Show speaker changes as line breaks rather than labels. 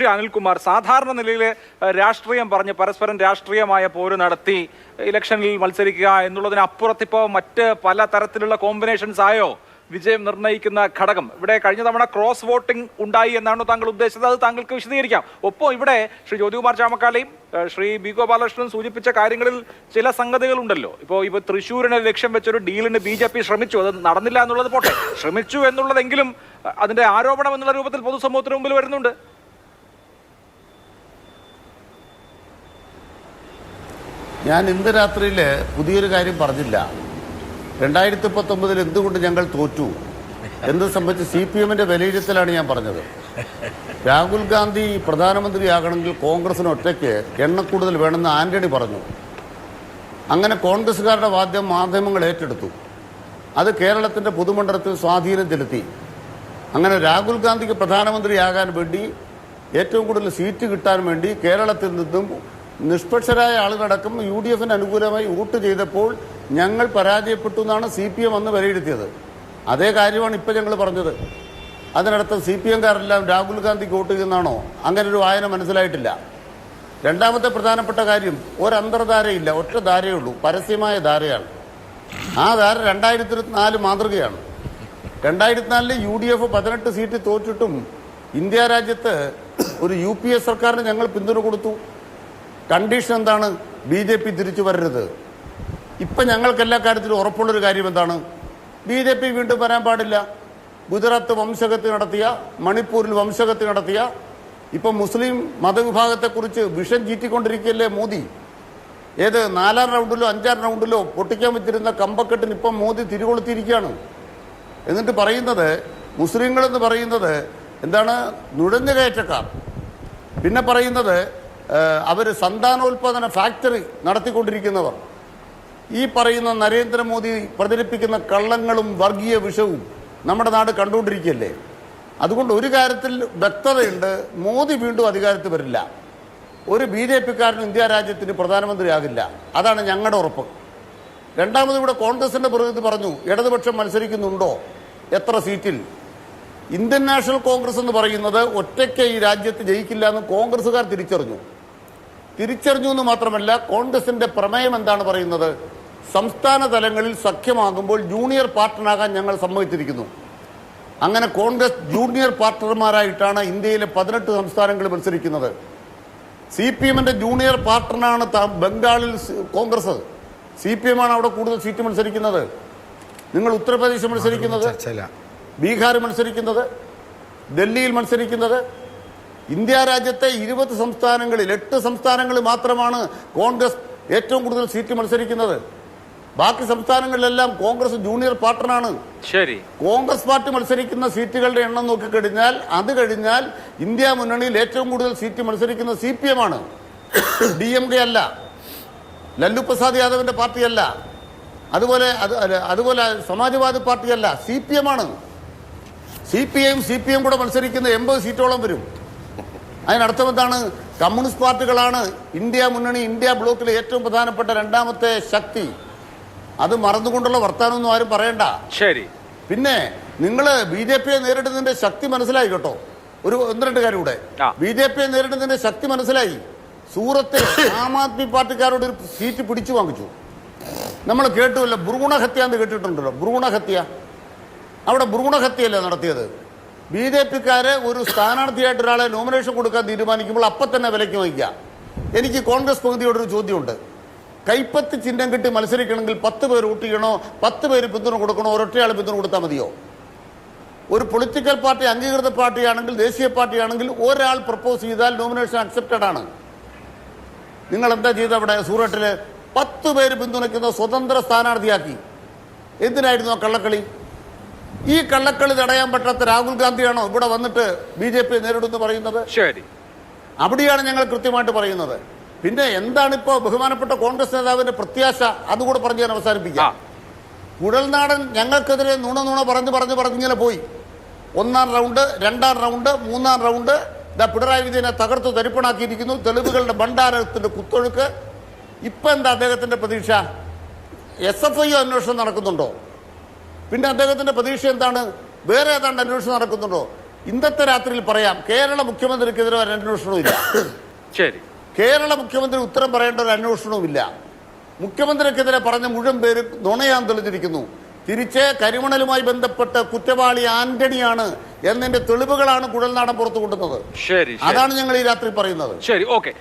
ശ്രീ അനിൽകുമാർ, സാധാരണ നിലയിൽ രാഷ്ട്രീയം പറഞ്ഞ് പരസ്പരം രാഷ്ട്രീയമായ പോര് നടത്തി ഇലക്ഷനിൽ മത്സരിക്കുക എന്നുള്ളതിനപ്പുറത്ത് ഇപ്പോൾ മറ്റ് പല തരത്തിലുള്ള കോമ്പിനേഷൻസ് ആയോ വിജയം നിർണ്ണയിക്കുന്ന ഘടകം? ഇവിടെ കഴിഞ്ഞ തവണ ക്രോസ് വോട്ടിംഗ് ഉണ്ടായി എന്നാണോ താങ്കൾ ഉദ്ദേശിച്ചത്? അത് താങ്കൾക്ക് വിശദീകരിക്കാം. ഒപ്പം ഇവിടെ ശ്രീ ജ്യോതികുമാർ ചാമക്കാലയും ശ്രീ ബി ഗോപാലകൃഷ്ണൻ സൂചിപ്പിച്ച കാര്യങ്ങളിൽ ചില സംഗതികളുണ്ടല്ലോ. ഇപ്പോൾ തൃശ്ശൂരിനെ ലക്ഷ്യം വെച്ചൊരു ഡീലിന് BJP ശ്രമിച്ചു, അത് നടന്നില്ല എന്നുള്ളത് പോട്ടെ, ശ്രമിച്ചു എന്നുള്ളതെങ്കിലും അതിന്റെ ആരോപണം എന്നുള്ള രൂപത്തിൽ പൊതുസമൂഹത്തിന് മുമ്പിൽ വരുന്നുണ്ട്.
ഞാൻ ഇന്ന് രാത്രിയിൽ പുതിയൊരു കാര്യം പറഞ്ഞില്ല. 2019 എന്തുകൊണ്ട് ഞങ്ങൾ തോറ്റു എന്ന് സംബന്ധിച്ച് CPM-ന്റെ വിലയിരുത്തലാണ് ഞാൻ പറഞ്ഞത്. രാഹുൽ ഗാന്ധി പ്രധാനമന്ത്രിയാകണമെങ്കിൽ കോൺഗ്രസിന് ഒറ്റയ്ക്ക് എണ്ണക്കൂടുതൽ വേണമെന്ന് ആന്റണി പറഞ്ഞു. അങ്ങനെ കോൺഗ്രസ്സുകാരുടെ വാദ്യം മാധ്യമങ്ങൾ ഏറ്റെടുത്തു. അത് കേരളത്തിന്റെ പൊതുമണ്ഡലത്തിൽ സ്വാധീനം ചെലുത്തി. അങ്ങനെ രാഹുൽ ഗാന്ധിക്ക് പ്രധാനമന്ത്രിയാകാൻ വേണ്ടി ഏറ്റവും കൂടുതൽ സീറ്റ് കിട്ടാൻ വേണ്ടി കേരളത്തിൽ നിന്നും നിഷ്പക്ഷരായ ആളുകളടക്കം UDF-ന് അനുകൂലമായി വോട്ട് ചെയ്തപ്പോൾ ഞങ്ങൾ പരാജയപ്പെട്ടു എന്നാണ് CPM അന്ന് വിലയിരുത്തിയത്. അതേ കാര്യമാണ് ഇപ്പോൾ ഞങ്ങൾ പറഞ്ഞത്. അതിനർത്ഥം CPM-കാരെല്ലാം രാഹുൽ ഗാന്ധിക്ക് വോട്ട് ചെയ്യുന്നതാണോ? അങ്ങനെ ഒരു വായന മനസ്സിലായിട്ടില്ല. രണ്ടാമത്തെ പ്രധാനപ്പെട്ട കാര്യം, ഒരന്തർധാരയില്ല, ഒറ്റ ധാരയേ ഉള്ളൂ, പരസ്യമായ ധാരയാണ്. ആ ധാര 2024 മാതൃകയാണ്. 2024 UDF 18 സീറ്റ് തോറ്റിട്ടും ഇന്ത്യ രാജ്യത്ത് ഒരു UPA സർക്കാരിന് ഞങ്ങൾ പിന്തുണ കൊടുത്തു. കണ്ടീഷൻ എന്താണ്? BJP തിരിച്ചു വരരുത്. ഇപ്പം ഞങ്ങൾക്ക് എല്ലാ കാര്യത്തിലും ഉറപ്പുള്ളൊരു കാര്യം എന്താണ്? BJP വീണ്ടും വരാൻ പാടില്ല. ഗുജറാത്ത് വംശഹത്യ നടത്തിയ, മണിപ്പൂരിൽ വംശഹത്യ നടത്തിയ, ഇപ്പം മുസ്ലിം മതവിഭാഗത്തെക്കുറിച്ച് വിഷം ചീറ്റിക്കൊണ്ടിരിക്കുകയല്ലേ മോദി. ഏത് 4-ാം റൗണ്ടിലോ 5-ാം റൗണ്ടിലോ പൊട്ടിക്കാൻ വെച്ചിരുന്ന കമ്പക്കെട്ടിന് ഇപ്പം മോദി തിരികൊളുത്തിയിരിക്കുകയാണ്. എന്നിട്ട് പറയുന്നത്, മുസ്ലിങ്ങളെന്ന് പറയുന്നത് എന്താണ്? നുഴഞ്ഞുകയറ്റക്കാർ. പിന്നെ പറയുന്നത് അവർ സന്താനോൽപാദന ഫാക്ടറി നടത്തിക്കൊണ്ടിരിക്കുന്നവർ. ഈ പറയുന്ന നരേന്ദ്രമോദി പ്രചരിപ്പിക്കുന്ന കള്ളങ്ങളും വർഗീയ വിഷവും നമ്മുടെ നാട് കണ്ടുകൊണ്ടിരിക്കുകയല്ലേ. അതുകൊണ്ട് ഒരു കാര്യത്തിൽ വ്യക്തതയുണ്ട്, മോദി വീണ്ടും അധികാരത്തിൽ വരില്ല. ഒരു BJP-കാരനും ഇന്ത്യ രാജ്യത്തിന് പ്രധാനമന്ത്രിയാകില്ല. അതാണ് ഞങ്ങളുടെ ഉറപ്പ്. രണ്ടാമത് ഇവിടെ കോൺഗ്രസിന്റെ പ്രതിനിധി പറഞ്ഞു, ഇടതുപക്ഷം മത്സരിക്കുന്നുണ്ടോ, എത്ര സീറ്റിൽ? ഇന്ത്യൻ നാഷണൽ കോൺഗ്രസ് എന്ന് പറയുന്നത് ഒറ്റയ്ക്ക് ഈ രാജ്യത്ത് ജയിക്കില്ല എന്ന് കോൺഗ്രസ്സുകാർ തിരിച്ചറിഞ്ഞു എന്ന് മാത്രമല്ല, കോൺഗ്രസിന്റെ പ്രമേയം എന്താണ് പറയുന്നത്? സംസ്ഥാന തലങ്ങളിൽ സഖ്യമാകുമ്പോൾ ജൂനിയർ പാർട്ട്ണറാകാൻ ഞങ്ങൾ സമ്മതിച്ചിരിക്കുന്നു. അങ്ങനെ കോൺഗ്രസ് ജൂനിയർ പാർട്ട്ണർമാരായിട്ടാണ് ഇന്ത്യയിലെ 18 സംസ്ഥാനങ്ങളിൽ മത്സരിക്കുന്നത്. CPM-ന്റെ ജൂനിയർ പാർട്ട്ണറാണ് ബംഗാളിൽ കോൺഗ്രസ്. CPM-ആണ് അവിടെ കൂടുതൽ സീറ്റ് മത്സരിക്കുന്നത്. നിങ്ങൾ ഉത്തർപ്രദേശ് മത്സരിക്കുന്നത്, ബീഹാർ മത്സരിക്കുന്നത്, ഡൽഹിയിൽ മത്സരിക്കുന്നത്. ഇന്ത്യ രാജ്യത്തെ 20 സംസ്ഥാനങ്ങളിൽ 8 സംസ്ഥാനങ്ങളിൽ മാത്രമാണ് കോൺഗ്രസ് ഏറ്റവും കൂടുതൽ സീറ്റ് മത്സരിക്കുന്നത്. ബാക്കി സംസ്ഥാനങ്ങളിലെല്ലാം കോൺഗ്രസ് ജൂനിയർ പാർട്ട്ണറാണ്.
ശരി,
കോൺഗ്രസ് പാർട്ടി മത്സരിക്കുന്ന സീറ്റുകളുടെ എണ്ണം നോക്കിക്കഴിഞ്ഞാൽ അത് കഴിഞ്ഞാൽ ഇന്ത്യ മുന്നണിയിൽ ഏറ്റവും കൂടുതൽ സീറ്റ് മത്സരിക്കുന്ന CPM-ആണ്. DMK അല്ല, ലല്ലു പ്രസാദ് യാദവിന്റെ പാർട്ടിയല്ല, അതുപോലെ സമാജ്വാദി പാർട്ടിയല്ല, CPM-ആണ്. CPM കൂടെ മത്സരിക്കുന്ന 80 സീറ്റോളം വരും. അതിനർത്ഥം എന്താണ്? കമ്മ്യൂണിസ്റ്റ് പാർട്ടികളാണ് ഇന്ത്യ മുന്നണി, ഇന്ത്യ ബ്ലോക്കിലെ ഏറ്റവും പ്രധാനപ്പെട്ട രണ്ടാമത്തെ ശക്തി. അത് മറന്നുകൊണ്ടുള്ള വർത്താനമൊന്നും ആരും പറയണ്ട.
ശരി,
പിന്നെ നിങ്ങൾ BJP-യെ നേരിടുന്നതിന്റെ ശക്തി മനസ്സിലായി കേട്ടോ. ഒരു 1-2 കാര്യം കൂടെ. BJP-യെ നേരിടുന്നതിന്റെ ശക്തി മനസ്സിലായി. സൂറത്തിൽ ആം ആദ്മി പാർട്ടിക്കാരോട് ഒരു സീറ്റ് പിടിച്ചു വാങ്ങിച്ചു. നമ്മൾ കേട്ടുമല്ലോ, ഭ്രൂണഹത്യ എന്ന് കേട്ടിട്ടുണ്ടല്ലോ. ഭ്രൂണഹത്യ, അവിടെ ഭ്രൂണഹത്യയല്ലേ നടത്തിയത്? BJP-ക്കാര് ഒരു സ്ഥാനാർത്ഥിയായിട്ട് ഒരാളെ നോമിനേഷൻ കൊടുക്കാൻ തീരുമാനിക്കുമ്പോൾ അപ്പം തന്നെ വിലയ്ക്ക് വയ്ക്കുക. എനിക്ക് കോൺഗ്രസ് പകുതിയോടൊരു ചോദ്യമുണ്ട്. കൈപ്പത്തി ചിഹ്നം കിട്ടി മത്സരിക്കണമെങ്കിൽ 10 പേർ വോട്ട് ചെയ്യണോ, 10 പേര് പിന്തുണ കൊടുക്കണോ, ഒരൊറ്റയാൾ പിന്തുണ കൊടുത്താൽ മതിയോ? ഒരു പൊളിറ്റിക്കൽ പാർട്ടി അംഗീകൃത പാർട്ടിയാണെങ്കിൽ, ദേശീയ പാർട്ടിയാണെങ്കിൽ ഒരാൾ പ്രപ്പോസ് ചെയ്താൽ നോമിനേഷൻ അക്സെപ്റ്റഡ് ആണ്. നിങ്ങൾ എന്താ ചെയ്ത അവിടെ സൂററ്റില്? 10 പേര് പിന്തുണയ്ക്കുന്ന സ്വതന്ത്ര സ്ഥാനാർത്ഥിയാക്കി. എന്തിനായിരുന്നു ആ കള്ളക്കളി? ഈ കള്ളക്കളി തടയാൻ പറ്റാത്ത രാഹുൽ ഗാന്ധിയാണോ ഇവിടെ വന്നിട്ട് BJP നേരിടുന്നു പറയുന്നത്?
ശരി,
അവിടെയാണ് ഞങ്ങൾ കൃത്യമായിട്ട് പറയുന്നത്. പിന്നെ എന്താണിപ്പോ ബഹുമാനപ്പെട്ട കോൺഗ്രസ് നേതാവിന്റെ പ്രത്യാശ? അതുകൂടെ പറഞ്ഞ് ഞാൻ അവസാനിപ്പിക്കാം. കുഴൽനാടൻ ഞങ്ങൾക്കെതിരെ നുണ പറഞ്ഞിങ്ങനെ പോയി. 1-ാം റൗണ്ട്, 2-ാം റൗണ്ട്, 3-ാം റൗണ്ട് പിണറായി വിജയനെ തകർത്ത് തരിപ്പണാക്കിയിരിക്കുന്നു. തെളിവുകളുടെ ഭണ്ഡാരത്തിന്റെ കുത്തൊഴുക്ക്. ഇപ്പൊ എന്താ അദ്ദേഹത്തിന്റെ പ്രതീക്ഷ? SFI അന്വേഷണം നടക്കുന്നുണ്ടോ? പിന്നെ അദ്ദേഹത്തിന്റെ പ്രതീക്ഷ എന്താണ്? വേറെ ഏതാണ്ട് അന്വേഷണം നടക്കുന്നുണ്ടോ? ഇന്നത്തെ രാത്രിയിൽ പറയാം, കേരള മുഖ്യമന്ത്രിക്കെതിരെ ഒരു അന്വേഷണവും ഇല്ല.
ശരി,
കേരള മുഖ്യമന്ത്രി ഉത്തരം പറയേണ്ട ഒരു അന്വേഷണവും ഇല്ല. മുഖ്യമന്ത്രിക്കെതിരെ പറഞ്ഞ മുഴുവൻ പേരും നുണയാൻ തെളിഞ്ഞിരിക്കുന്നു. തിരിച്ച് കരിമണലുമായി ബന്ധപ്പെട്ട് കുറ്റവാളി ആന്റണിയാണ് എന്നതിന്റെ തെളിവുകളാണ് കുഴൽനാടൻ പുറത്തു കൊണ്ടുവന്നത്.
ശരി,
അതാണ് ഞങ്ങൾ ഈ രാത്രി പറയുന്നത്.
ശരി, ഓക്കെ.